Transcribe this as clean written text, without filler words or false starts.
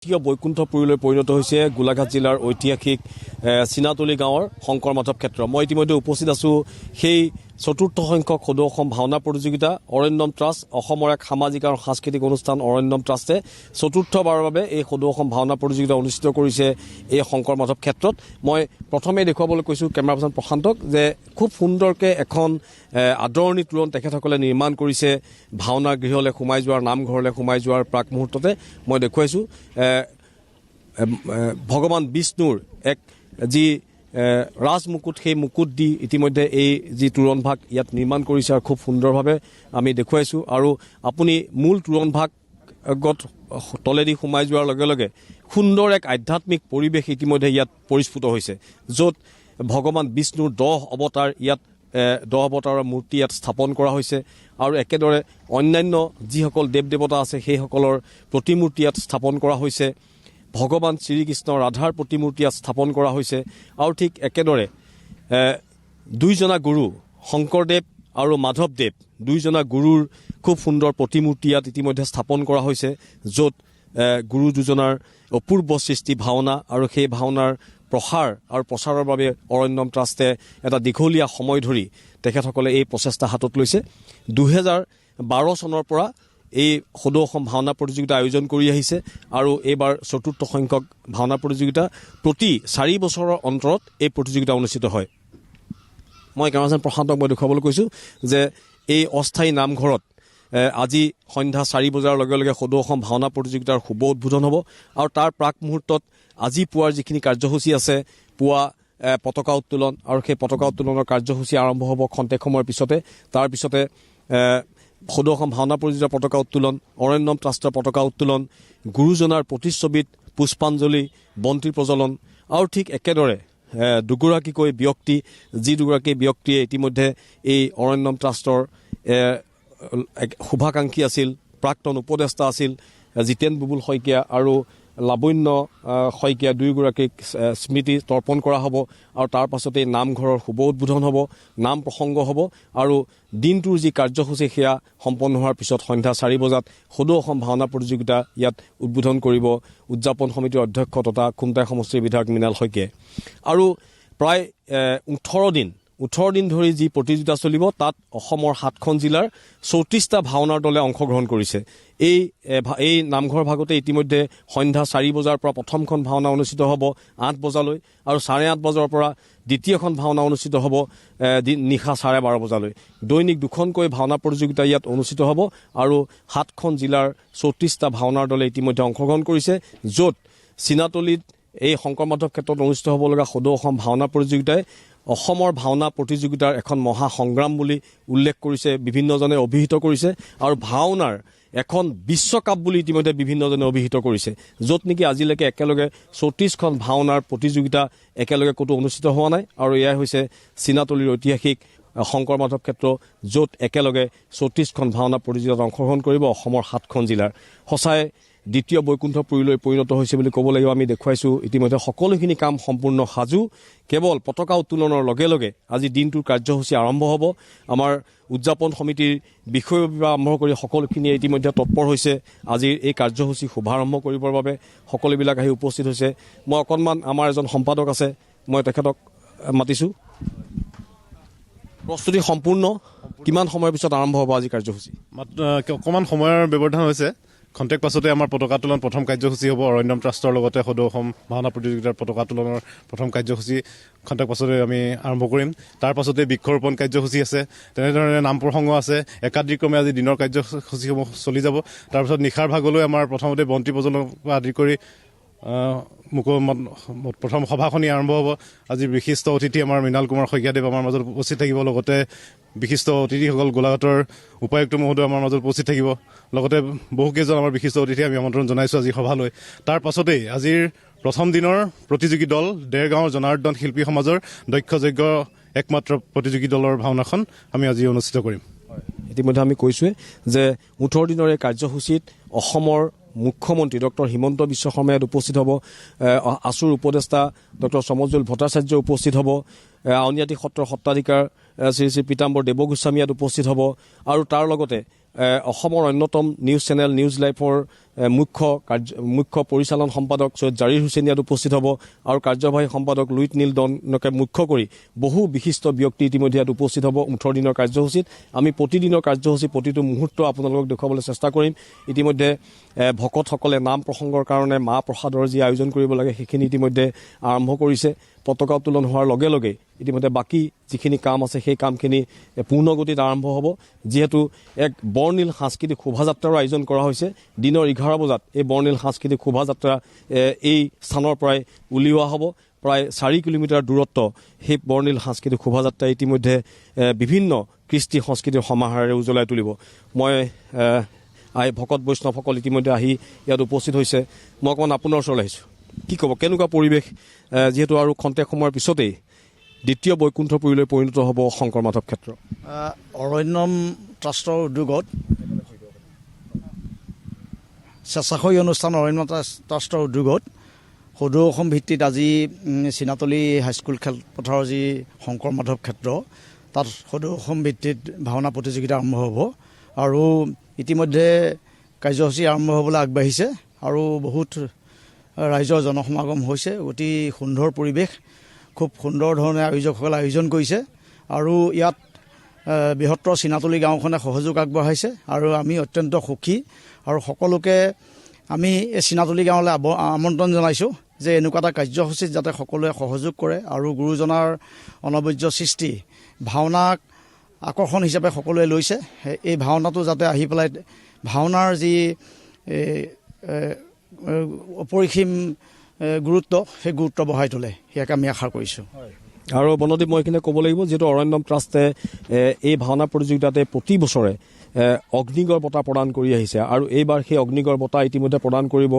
বৈকুণ্ঠপুৰীলৈ পৰিণত হৈছে গোলাঘাট জিলাৰ ঐতিহাসিক চিনাতলী গাঁৱৰ শংকৰ মাধৱ ক্ষেত্ৰ। মই ইতিমধ্যে উপস্থিত আছোঁ সেই চতুৰ্থ সংখ্যক সদৌ অসম ভাওনা প্ৰতিযোগিতা অৰণ্যম ট্ৰাষ্ট, অসমৰ এক সামাজিক আৰু সাংস্কৃতিক অনুষ্ঠান অৰণ্যম ট্ৰাষ্টে চতুৰ্থবাৰৰ বাবে এই সদৌ অসম ভাওনা প্ৰতিযোগিতা অনুষ্ঠিত কৰিছে এই শংকৰ মাধৱ ক্ষেত্ৰত। মই প্ৰথমে দেখুৱাবলৈ কৈছোঁ কেমেৰা পাৰ্চন প্ৰশান্তক যে খুব সুন্দৰকৈ এখন আদৰণি তোৰণ তেখেতসকলে নিৰ্মাণ কৰিছে ভাওনা গৃহলৈ সোমাই যোৱাৰ, নামঘৰলৈ সোমাই যোৱাৰ প্ৰাক মুহূৰ্ততে মই দেখুৱাইছোঁ ভগৱান বিষ্ণুৰ এক যি ৰাজ মুকুট, সেই মুকুট দি ইতিমধ্যে এই যি তোৰণভাগ ইয়াত নিৰ্মাণ কৰিছে আৰু খুব সুন্দৰভাৱে আমি দেখুৱাইছোঁ। আৰু আপুনি মূল তোৰণভাগত তলেদি সোমাই যোৱাৰ লগে লগে সুন্দৰ এক আধ্যাত্মিক পৰিৱেশ ইতিমধ্যে ইয়াত পৰিস্ফুট হৈছে, য'ত ভগৱান বিষ্ণুৰ 10 অৱতাৰ ইয়াত 10 অৱতাৰৰ মূৰ্তি ইয়াত স্থাপন কৰা হৈছে আৰু একেদৰে অন্যান্য যিসকল দেৱ দেৱতা আছে সেইসকলৰ প্ৰতিমূৰ্তি ইয়াত স্থাপন কৰা হৈছে। ভগৱান শ্ৰীকৃষ্ণ ৰাধাৰ প্ৰতিমূৰ্তি ইয়াত স্থাপন কৰা হৈছে আৰু ঠিক একেদৰে দুইজনা গুৰু শংকৰদেৱ আৰু মাধৱদেৱ দুইজনা গুৰুৰ খুব সুন্দৰ প্ৰতিমূৰ্তি ইয়াত ইতিমধ্যে স্থাপন কৰা হৈছে, য'ত গুৰু দুজনাৰ অপূৰ্ব সৃষ্টি ভাওনা আৰু সেই ভাওনাৰ প্ৰসাৰ আৰু প্ৰচাৰৰ বাবে অৰণ্যম ট্ৰাষ্টে এটা দীঘলীয়া সময় ধৰি তেখেতসকলে এই প্ৰচেষ্টা হাতত লৈছে। 2012 চনৰ পৰা এই সদৌ অসম ভাওনা প্ৰতিযোগিতা আয়োজন কৰি আহিছে আৰু এইবাৰ চতুৰ্থ সংখ্যক ভাওনা প্ৰতিযোগিতা প্ৰতি 4 বছৰৰ অন্তৰত এই প্ৰতিযোগিতা অনুষ্ঠিত হয়। মই কেমেৰামেন প্ৰশান্তক মই দেখুৱাবলৈ কৈছোঁ যে এই অস্থায়ী নামঘৰত আজি সন্ধ্যা 4 বজাৰ লগে লগে সদৌ অসম ভাওনা প্ৰতিযোগিতাৰ শুভ উদ্বোধন হ'ব আৰু তাৰ প্ৰাক মুহূৰ্তত আজি পুৱাৰ যিখিনি কাৰ্যসূচী আছে, পুৱা পতাকা উত্তোলন আৰু সেই পতাকা উত্তোলনৰ কাৰ্যসূচী আৰম্ভ হ'ব খন্তেক সময়ৰ পিছতে। তাৰ পিছতে সদৌ অসম ভাওনা প্ৰতিযোগিতাৰ পতাকা উত্তোলন, অৰণ্যম ট্ৰাষ্টৰ পতাকা উত্তোলন, গুৰুজনাৰ প্ৰতিচ্ছবিত পুষ্পাঞ্জলি, বন্তি প্ৰজ্বলন আৰু ঠিক একেদৰে দুগৰাকীকৈ ব্যক্তি, যি দুগৰাকী ব্যক্তিয়ে ইতিমধ্যে এই অৰণ্যম ট্ৰাষ্টৰ শুভাকাংক্ষী আছিল, প্ৰাক্তন উপদেষ্টা আছিল জিতেন বুবুল শইকীয়া আৰু লাৱণ্য শইকীয়া, দুয়োগৰাকীক স্মৃতি তৰ্পণ কৰা হ'ব আৰু তাৰ পাছতেই নামঘৰৰ শুভ উদ্বোধন হ'ব, নাম প্ৰসংগ হ'ব আৰু দিনটোৰ যি কাৰ্যসূচী সেয়া সম্পন্ন হোৱাৰ পিছত সন্ধ্যা 4 বজাত সদৌ অসম ভাওনা প্ৰতিযোগিতা ইয়াত উদ্বোধন কৰিব উদযাপন সমিতিৰ অধ্যক্ষ তথা খুমটাই সমষ্টিৰ বিধায়ক মৃণাল শইকীয়াই। আৰু প্ৰায় 18 দিন ধৰি যি প্ৰতিযোগিতা চলিব তাত অসমৰ 7খন জিলাৰ 34টা ভাওনাৰ দলে অংশগ্ৰহণ কৰিছে। এই নামঘৰ ভাগতে ইতিমধ্যে সন্ধ্যা 4 বজাৰ পৰা প্ৰথমখন ভাওনা অনুষ্ঠিত হ'ব 8 বজালৈ আৰু 8:30 বজাৰ পৰা দ্বিতীয়খন ভাওনা অনুষ্ঠিত হ'ব নিশা 12:30 বজালৈ। দৈনিক 2খনকৈ ভাওনা প্ৰতিযোগিতা ইয়াত অনুষ্ঠিত হ'ব আৰু 7খন জিলাৰ 34টা ভাওনাৰ দলে ইতিমধ্যে অংশগ্ৰহণ কৰিছে, য'ত চিনাতলীত এই শংকৰ মাধৱ ক্ষেত্ৰত অনুষ্ঠিত হ'ব লগা সদৌ অসম ভাওনা প্ৰতিযোগিতাই অসমৰ ভাওনা প্ৰতিযোগিতাৰ এখন মহা সংগ্ৰাম বুলি উল্লেখ কৰিছে, বিভিন্নজনে অভিহিত কৰিছে আৰু ভাওনাৰ এখন বিশ্বকাপ বুলি ইতিমধ্যে বিভিন্নজনে অভিহিত কৰিছে, য'ত নেকি আজিলৈকে একেলগে 34খন ভাওনাৰ প্ৰতিযোগিতা একেলগে ক'তো অনুষ্ঠিত হোৱা নাই আৰু এয়াই হৈছে চিনাতলীৰ ঐতিহাসিক শংকৰ মাধৱ ক্ষেত্ৰ, য'ত একেলগে 34খন ভাওনা প্ৰতিযোগিতাত অংশগ্ৰহণ কৰিব অসমৰ 7খন জিলাৰ। সঁচাই দ্বিতীয় বৈকুণ্ঠপুৰীলৈ পৰিণত হৈছে বুলি ক'ব লাগিব। আমি দেখুৱাইছোঁ ইতিমধ্যে সকলোখিনি কাম সম্পূৰ্ণ সাজু, কেৱল পতাকা উত্তোলনৰ লগে লগে আজি দিনটোৰ কাৰ্যসূচী আৰম্ভ হ'ব। আমাৰ উদযাপন সমিতিৰ বিষয়ৰ পৰা আৰম্ভ কৰি সকলোখিনিয়ে ইতিমধ্যে তৎপৰ হৈছে আজিৰ এই কাৰ্যসূচী শুভাৰম্ভ কৰিবৰ বাবে। সকলোবিলাক আহি উপস্থিত হৈছে। মই অকণমান আমাৰ এজন সম্পাদক আছে, মই তেখেতক মাতিছোঁ। প্ৰস্তুতি সম্পূৰ্ণ, কিমান সময়ৰ পিছত আৰম্ভ হ'ব আজি কাৰ্যসূচী? অকণমান সময়ৰ ব্যৱধান হৈছে। খন্তেক পাছতে আমাৰ পতাকা উত্তোলন প্ৰথম কাৰ্যসূচী হ'ব। অৰণ্যম ট্ৰাষ্টৰ লগতে সদৌ অসম ভাওনা প্ৰতিযোগিতাৰ পতাকা উত্তোলনৰ প্ৰথম কাৰ্যসূচী খন্তেক পাছতে আমি আৰম্ভ কৰিম। তাৰ পাছতে বৃক্ষৰোপণ কাৰ্যসূচী আছে, তেনেধৰণে নাম প্ৰসংগ আছে। একাদিক্ৰমে আজি দিনৰ কাৰ্যসূচীসমূহ চলি যাব। তাৰপিছত নিশাৰ ভাগলৈ আমাৰ প্ৰথমতে বন্তি প্ৰজ্বলনৰ পৰা আদি কৰি প্ৰথম সভাখনি আৰম্ভ হ'ব। আজি বিশিষ্ট অতিথি আমাৰ মৃণাল কুমাৰ শইকীয়াদেৱ আমাৰ মাজত উপস্থিত থাকিব, লগতে বিশিষ্ট অতিথিসকল গোলাঘাটৰ উপায়ুক্ত মহোদয় আমাৰ মাজত উপস্থিত থাকিব, লগতে বহুকেইজন আমাৰ বিশিষ্ট অতিথি আমি আমন্ত্ৰণ জনাইছোঁ আজি সভালৈ। তাৰ পাছতেই আজিৰ প্ৰথম দিনৰ প্ৰতিযোগী দল দেৰগাঁৱৰ জনাৰ্দন শিল্পী সমাজৰ দক্ষযোগ্য একমাত্ৰ প্ৰতিযোগী দলৰ ভাওনাখন আমি আজি অনুষ্ঠিত কৰিম। ইতিমধ্যে আমি কৈছোঁৱে যে 18 দিনৰ এই কাৰ্যসূচীত অসমৰ মুখ্যমন্ত্ৰী ডক্টৰ হিমন্ত বিশ্ব শৰ্মাই উপস্থিত হ'ব, আছুৰ উপদেষ্টা ডক্টৰ সমজুল ভট্টাচাৰ্য উপস্থিত হ'ব, আউনীআটী সত্ৰৰ সত্ৰাধিকাৰ শ্ৰী শ্ৰী পীতাম্বৰ দেৱগোস্বামী ইয়াত উপস্থিত হ'ব আৰু তাৰ লগতে অসমৰ অন্যতম নিউজ চেনেল নিউজ লাইভৰ মুখ্য পৰিচালন সম্পাদক সৈয়দ জাৰিৰ হুছেইন ইয়াত উপস্থিত হ'ব আৰু কাৰ্যবাহী সম্পাদক লুইত নীল দনকে মুখ্য কৰি বহু বিশিষ্ট ব্যক্তি ইতিমধ্যে ইয়াত উপস্থিত হ'ব 18 দিনৰ কাৰ্যসূচীত। আমি প্ৰতিদিনৰ কাৰ্যসূচী প্ৰতিটো মুহূৰ্ত আপোনালোকক দেখুৱাবলৈ চেষ্টা কৰিম। ইতিমধ্যে ভকতসকলে নাম প্ৰসংগৰ কাৰণে মাহ প্ৰসাদৰ যি আয়োজন কৰিব লাগে সেইখিনি ইতিমধ্যে আৰম্ভ কৰিছে। পতাকা উত্তোলন হোৱাৰ লগে লগে ইতিমধ্যে বাকী যিখিনি কাম আছে সেই কামখিনি পূৰ্ণগতিত আৰম্ভ হ'ব। যিহেতু এক বৰ্ণিল সাংস্কৃতিক শোভাযাত্ৰাৰো আয়োজন কৰা হৈছে। দিনৰ 11 বজাত এই বৰ্ণিল সাংস্কৃতিক শোভাযাত্ৰা এই স্থানৰ পৰাই উলিওৱা হ'ব। প্ৰায় 4 কিলোমিটাৰ দূৰত্ব সেই বৰ্ণিল সাংস্কৃতিক শোভাযাত্ৰা ইতিমধ্যে বিভিন্ন কৃষ্টি সংস্কৃতিৰ সমাহাৰেৰে উজ্বলাই তুলিব। মই ভকত বৈষ্ণৱসকল ইতিমধ্যে আহি ইয়াত উপস্থিত হৈছে। মই অকণমান আপোনাৰ ওচৰলৈ আহিছোঁ। কি ক'ব, কেনেকুৱা পৰিৱেশ? যিহেতু আৰু খন্তেক সময়ৰ পিছতেই দ্বিতীয় বৈকুণ্ঠপুৰীলৈ পৰিণত হ'ব শংকৰ মাধৱ ক্ষেত্ৰ। অৰণ্যম ট্ৰাষ্টৰ উদ্যোগত স্বেচ্ছাসেৱী অনুষ্ঠান অৰণ্য ট্ৰাষ্টৰ উদ্যোগত সদৌ অসম ভিত্তিত আজি চিনাতলী হাইস্কুল খেলপথাৰৰ যি শংকৰ মাধৱ ক্ষেত্ৰ তাত সদৌ অসম ভিত্তিত ভাওনা প্ৰতিযোগিতা আৰম্ভ হ'ব আৰু ইতিমধ্যে কাৰ্যসূচী আৰম্ভ হ'বলৈ আগবাঢ়িছে আৰু বহুত ৰাইজৰ জনসমাগম হৈছে। অতি সুন্দৰ পৰিৱেশ, খুব সুন্দৰ ধৰণে আয়োজকসকলে আয়োজন কৰিছে আৰু ইয়াত বৃহত্তৰ চিনাতলী গাঁওখনে সহযোগ আগবঢ়াইছে আৰু আমি অত্যন্ত সুখী আৰু সকলোকে আমি এই চিনাতলী গাঁৱলৈ আমন্ত্ৰণ জনাইছোঁ যে এনেকুৱা এটা কাৰ্যসূচীত যাতে সকলোৱে সহযোগ কৰে আৰু গুৰুজনাৰ অনবদ্য সৃষ্টি ভাওনাক আকৰ্ষণ হিচাপে সকলোৱে লৈছে। এই ভাওনাটো যাতে আহি পেলাই ভাওনাৰ যি অপৰিসীম গুৰুত্ব সেই গুৰুত্ব বঢ়াই তোলে, সেয়াকে আমি আশা কৰিছোঁ। আৰু বনদীপ, মই এইখিনি ক'ব লাগিব যিহেতু অৰণ্যম ট্ৰাষ্টে এই ভাওনা প্ৰতিযোগিতাতে প্ৰতি বছৰে অগ্নিগড় বঁটা প্ৰদান কৰি আহিছে আৰু এইবাৰ সেই অগ্নিগড় বঁটা ইতিমধ্যে প্ৰদান কৰিব